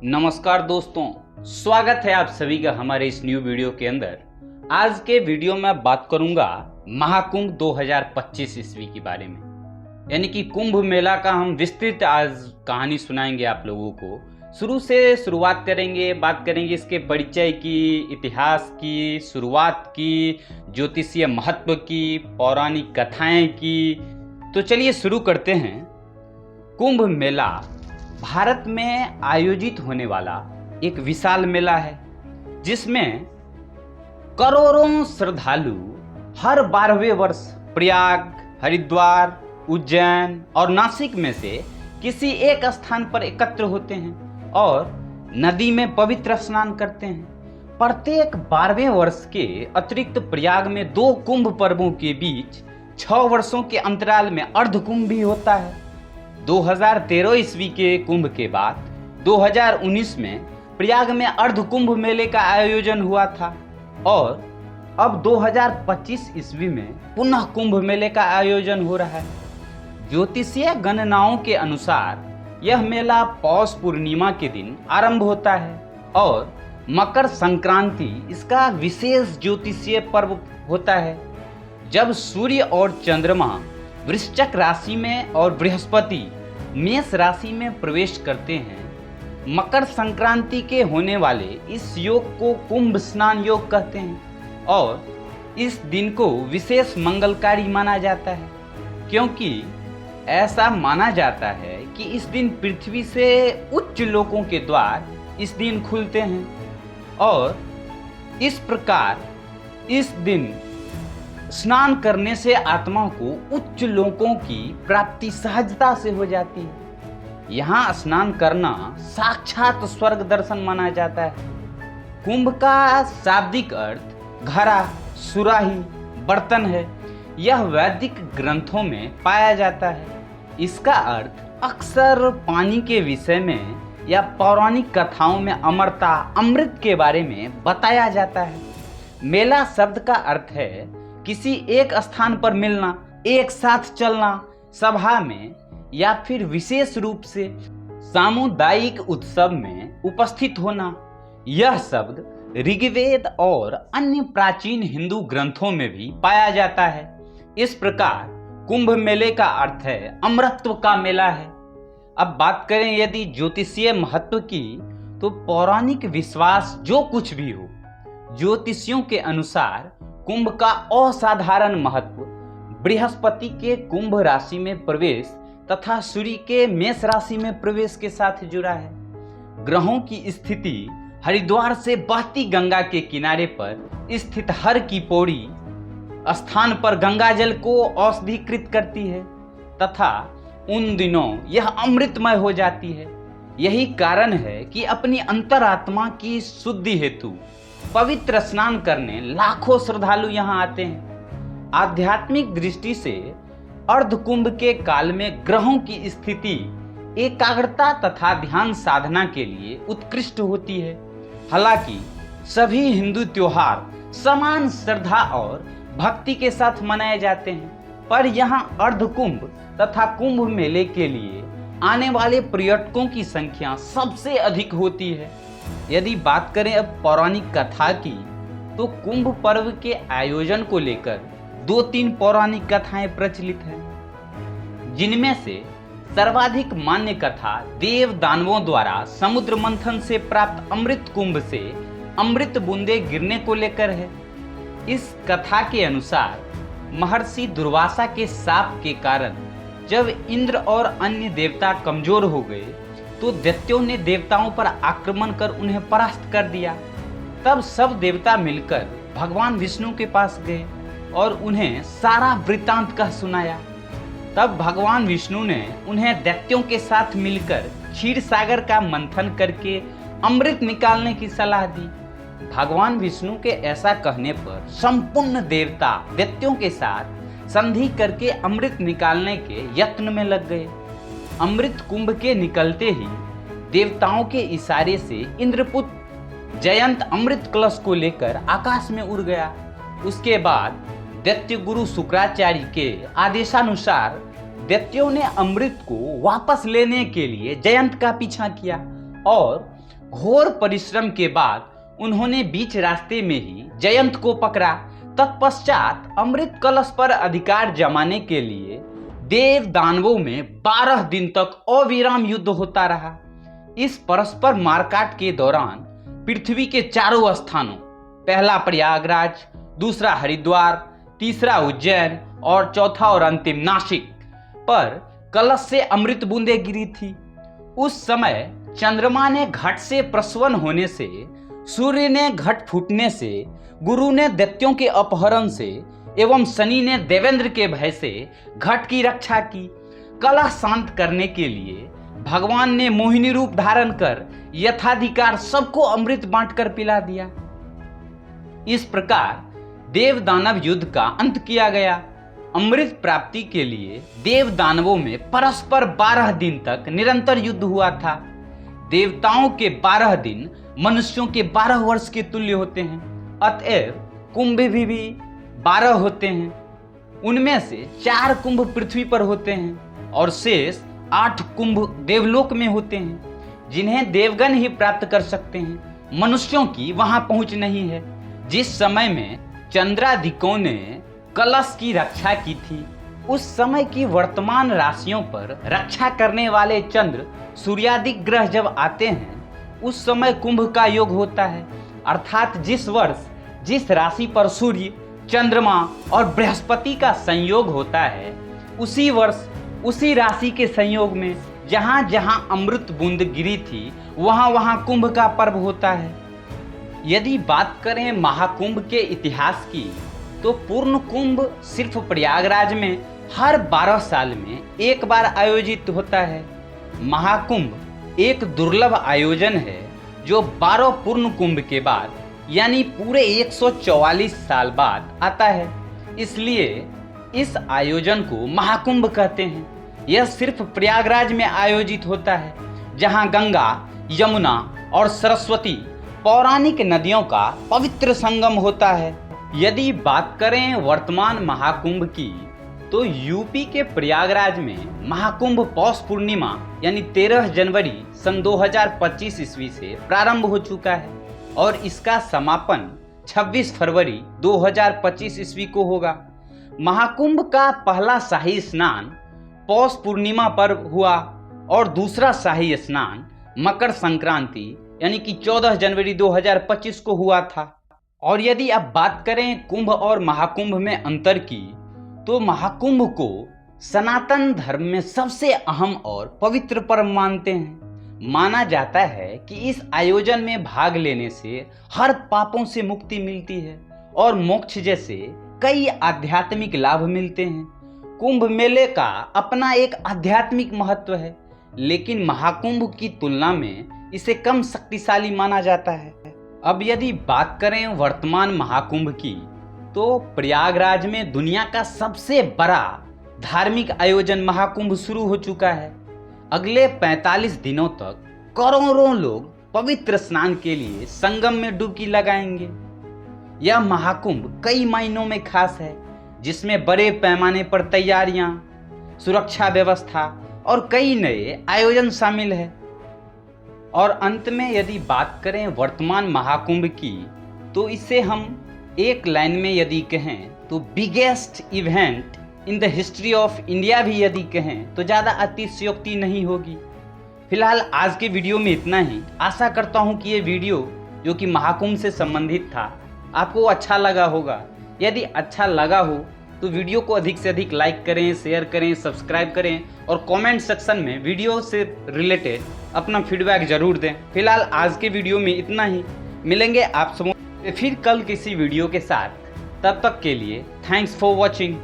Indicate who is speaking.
Speaker 1: नमस्कार दोस्तों, स्वागत है आप सभी का हमारे इस न्यू वीडियो के अंदर। आज के वीडियो में बात करूंगा महाकुंभ 2025 ईस्वी के बारे में, यानी कि कुंभ मेला का हम विस्तृत आज कहानी सुनाएंगे आप लोगों को। शुरू से शुरुआत करेंगे, बात करेंगे इसके परिचय की, इतिहास की, शुरुआत की, ज्योतिषीय महत्व की, पौराणिक कथाएं की। तो चलिए शुरू करते हैं। कुंभ मेला भारत में आयोजित होने वाला एक विशाल मेला है, जिसमें करोड़ों श्रद्धालु हर 12वें वर्ष प्रयाग, हरिद्वार, उज्जैन और नासिक में से किसी एक स्थान पर एकत्र होते हैं और नदी में पवित्र स्नान करते हैं। प्रत्येक 12वें वर्ष के अतिरिक्त प्रयाग में 2 कुंभ पर्वों के बीच 6 वर्षों के अंतराल में अर्ध कुंभ भी होता है। 2013 ईस्वी के कुंभ के बाद 2019 में प्रयाग में अर्ध कुंभ मेले का आयोजन हुआ था और अब 2025 ईस्वी में पुनः कुंभ मेले का आयोजन हो रहा है। ज्योतिषीय गणनाओं के अनुसार यह मेला पौष पूर्णिमा के दिन आरंभ होता है और मकर संक्रांति इसका विशेष ज्योतिषीय पर्व होता है, जब सूर्य और चंद्रमा वृश्चिक राशि में और बृहस्पति मेष राशि में प्रवेश करते हैं। मकर संक्रांति के होने वाले इस योग को कुंभ स्नान योग कहते हैं और इस दिन को विशेष मंगलकारी माना जाता है, क्योंकि ऐसा माना जाता है कि इस दिन पृथ्वी से उच्च लोकों के द्वार इस दिन खुलते हैं और इस प्रकार इस दिन स्नान करने से आत्मा को उच्च लोकों की प्राप्ति सहजता से हो जाती है। यहाँ स्नान करना साक्षात स्वर्ग दर्शन माना जाता है। कुंभ का शाब्दिक अर्थ घड़ा, सुराही, बर्तन है। यह वैदिक ग्रंथों में पाया जाता है। इसका अर्थ अक्सर पानी के विषय में या पौराणिक कथाओं में अमरता, अमृत के बारे में बताया जाता है। मेला शब्द का अर्थ है किसी एक स्थान पर मिलना, एक साथ चलना, सभा में या फिर विशेष रूप से सामुदायिक उत्सव में उपस्थित होना। यह शब्द ऋग्वेद और अन्य प्राचीन हिंदू ग्रंथों में भी पाया जाता है। इस प्रकार कुंभ मेले का अर्थ है अमरत्व का मेला है। अब बात करें यदि ज्योतिषीय महत्व की, तो पौराणिक विश्वास जो कुछ भी हो, ज्योतिषियों के अनुसार कुंभ का असाधारण महत्व बृहस्पति के कुंभ राशि में प्रवेश तथा सूर्य के मेष राशि में प्रवेश के साथ जुड़ा है। ग्रहों की स्थिति हरिद्वार से बहती गंगा के किनारे पर स्थित हर की पौड़ी स्थान पर गंगा जल को औषधीकृत करती है तथा उन दिनों यह अमृतमय हो जाती है। यही कारण है कि अपनी अंतरात्मा की शुद्धि हेतु पवित्र स्नान करने लाखों श्रद्धालु यहाँ आते हैं। आध्यात्मिक दृष्टि से अर्ध कुंभ के काल में ग्रहों की स्थिति एकाग्रता तथा ध्यान साधना के लिए उत्कृष्ट होती है। हालांकि सभी हिंदू त्योहार समान श्रद्धा और भक्ति के साथ मनाए जाते हैं, पर यहाँ अर्ध कुंभ तथा कुंभ मेले के लिए आने वाले पर्यटकों की संख्या सबसे अधिक होती है। यदि बात करें अब पौराणिक कथा की, तो कुंभ पर्व के आयोजन को लेकर 2-3 पौराणिक कथाएं प्रचलित हैं, जिनमें से सर्वाधिक मान्य कथा देव दानवों द्वारा समुद्र मंथन से प्राप्त अमृत कुंभ से अमृत बूंदे गिरने को लेकर है। इस कथा के अनुसार महर्षि दुर्वासा के शाप के कारण जब इंद्र और अन्य देवता कमजोर हो गए, तो दैत्यों ने देवताओं पर आक्रमण कर उन्हें परास्त कर दिया। तब सब देवता मिलकर भगवान विष्णु के पास गए और उन्हें सारा वृत्तांत कह सुनाया। तब भगवान विष्णु ने उन्हें दैत्यों के साथ मिलकर क्षीर सागर का मंथन करके अमृत निकालने की सलाह दी। भगवान विष्णु के ऐसा कहने पर संपूर्ण देवता दैत्यों के साथ संधि करके अमृत निकालने के यत्न में लग गए। अमृत कुंभ के निकलते ही देवताओं के इशारे से इंद्रपुत्र जयंत अमृत कलश को लेकर आकाश में उड़ गया। उसके बाद दैत्य गुरु शुक्राचार्य के आदेशानुसार दैत्यों ने अमृत को वापस लेने के लिए जयंत का पीछा किया, और घोर परिश्रम के बाद उन्होंने बीच रास्ते में ही जयंत को पकड़ा। तत्पश्चात अमृत कलश पर अधिकार जमाने के लिए देव दानवों में 12 दिन तक अविराम युद्ध होता रहा। इस परस्पर मारकाट के दौरान पृथ्वी के चारों स्थानों, पहला प्रयागराज, दूसरा हरिद्वार, तीसरा उज्जैन और चौथा और अंतिम नासिक पर कलश से अमृत बूंदें गिरी थी। उस समय चंद्रमा ने घट से प्रस्वन होने से, सूर्य ने घट फूटने से, गुरु ने दैत्यों के अपहरण से एवं शनि ने देवेंद्र के भय से घट की रक्षा की। कलह शांत करने के लिए भगवान ने मोहिनी रूप धारण कर यथाधिकार सबको अमृत बांटकर पिला दिया। इस प्रकार देव दानव युद्ध का अंत किया गया। अमृत प्राप्ति के लिए देव दानवों में परस्पर 12 दिन तक निरंतर युद्ध हुआ था। देवताओं के 12 दिन मनुष्यों के 12 वर्ष के तुल्य होते हैं, अतएव कुंभ भी 12 होते हैं। उनमें से 4 कुंभ पृथ्वी पर होते हैं और शेष 8 कुंभ देवलोक में होते हैं, जिन्हें देवगण ही प्राप्त कर सकते हैं। मनुष्यों की वहां पहुंच नहीं है। जिस समय में चंद्रादिकों ने कलश की रक्षा की थी, उस समय की वर्तमान राशियों पर रक्षा करने वाले चंद्र सूर्यादि ग्रह जब आते हैं, उस समय कुंभ का योग होता है। अर्थात जिस वर्ष जिस राशि पर सूर्य, चंद्रमा और बृहस्पति का संयोग होता है, उसी वर्ष उसी राशि के संयोग में जहां जहां अमृत बूंद गिरी थी, वहां वहां कुंभ का पर्व होता है। यदि बात करें महाकुंभ के इतिहास की, तो पूर्ण कुंभ सिर्फ प्रयागराज में हर 12 साल में एक बार आयोजित होता है। महाकुंभ एक दुर्लभ आयोजन है जो 12 पूर्ण कुंभ के बाद यानी पूरे 144 साल बाद आता है। इसलिए इस आयोजन को महाकुंभ कहते हैं। यह सिर्फ प्रयागराज में आयोजित होता है, जहां गंगा, यमुना और सरस्वती पौराणिक नदियों का पवित्र संगम होता है। यदि बात करें वर्तमान महाकुंभ की, तो यूपी के प्रयागराज में महाकुंभ पौष पूर्णिमा यानी 13 जनवरी सन 2025 ईस्वी से प्रारंभ हो चुका है और इसका समापन 26 फरवरी 2025 ईस्वी को होगा। महाकुंभ का पहला शाही स्नान पौष पूर्णिमा पर हुआ और दूसरा शाही स्नान मकर संक्रांति यानी कि 14 जनवरी 2025 को हुआ था। और यदि अब बात करें कुंभ और महाकुंभ में अंतर की, तो महाकुंभ को सनातन धर्म में सबसे अहम और पवित्र पर्व मानते हैं। माना जाता है कि इस आयोजन में भाग लेने से हर पापों से मुक्ति मिलती है और मोक्ष जैसे कई आध्यात्मिक लाभ मिलते हैं। कुंभ मेले का अपना एक आध्यात्मिक महत्व है, लेकिन महाकुंभ की तुलना में इसे कम शक्तिशाली माना जाता है। अब यदि बात करें वर्तमान महाकुंभ की, तो प्रयागराज में दुनिया का सबसे बड़ा धार्मिक आयोजन महाकुंभ शुरू हो चुका है। अगले 45 दिनों तक करोड़ों लोग पवित्र स्नान के लिए संगम में डुबकी लगाएंगे। यह महाकुंभ कई मायनों में खास है, जिसमें बड़े पैमाने पर तैयारियां, सुरक्षा व्यवस्था और कई नए आयोजन शामिल है। और अंत में यदि बात करें वर्तमान महाकुंभ की, तो इसे हम एक लाइन में यदि कहें तो biggest event in the history of India भी यदि कहें तो ज़्यादा अतिशयोक्ति नहीं होगी। फिलहाल आज के वीडियो में इतना ही। आशा करता हूं कि ये वीडियो जो कि महाकुंभ से संबंधित था आपको अच्छा लगा होगा। यदि अच्छा लगा हो तो वीडियो को अधिक से अधिक लाइक करें, शेयर करें, सब्सक्राइब करें और कमेंट सेक्शन में वीडियो से रिलेटेड अपना फीडबैक जरूर दें। फिलहाल आज के वीडियो में इतना ही। मिलेंगे आप सब फिर कल किसी वीडियो के साथ। तब तक के लिए थैंक्स फॉर वॉचिंग।